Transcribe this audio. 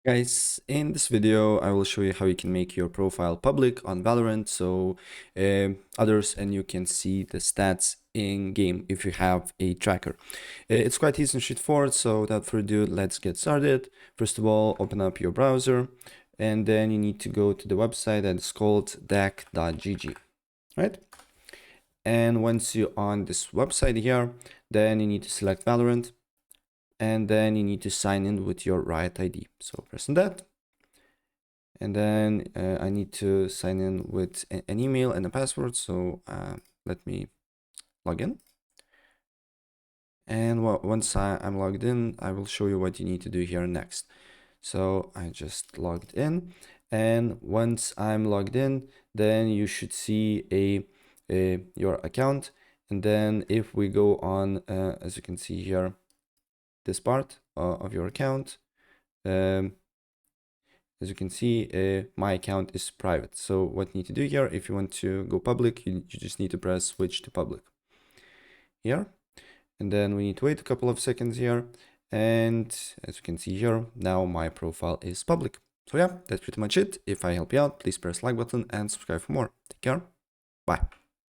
Guys, in this video, I will show you how you can make your profile public on Valorant so others and you can see the stats in game if you have a tracker. It's quite easy and straightforward, so without further ado, let's get started. First of all, open up your browser and then you need to go to the website that's called dac.gg, right? And once you're on this website here, then you need to select Valorant and then you need to sign in with your Riot ID. So press on that. And then I need to sign in with an email and a password. So let me log in. And once I'm logged in, I will show you what you need to do here next. So I just logged in. And once I'm logged in, then you should see your account. And then if we go on, as you can see here, this part of your account, as you can see, my account is private. So what you need to do here, if you want to go public, you just need to press switch to public here. And then we need to wait a couple of seconds here. And as you can see here, now my profile is public. So yeah, that's pretty much it. If I help you out, please press like button and subscribe for more. Take care. Bye.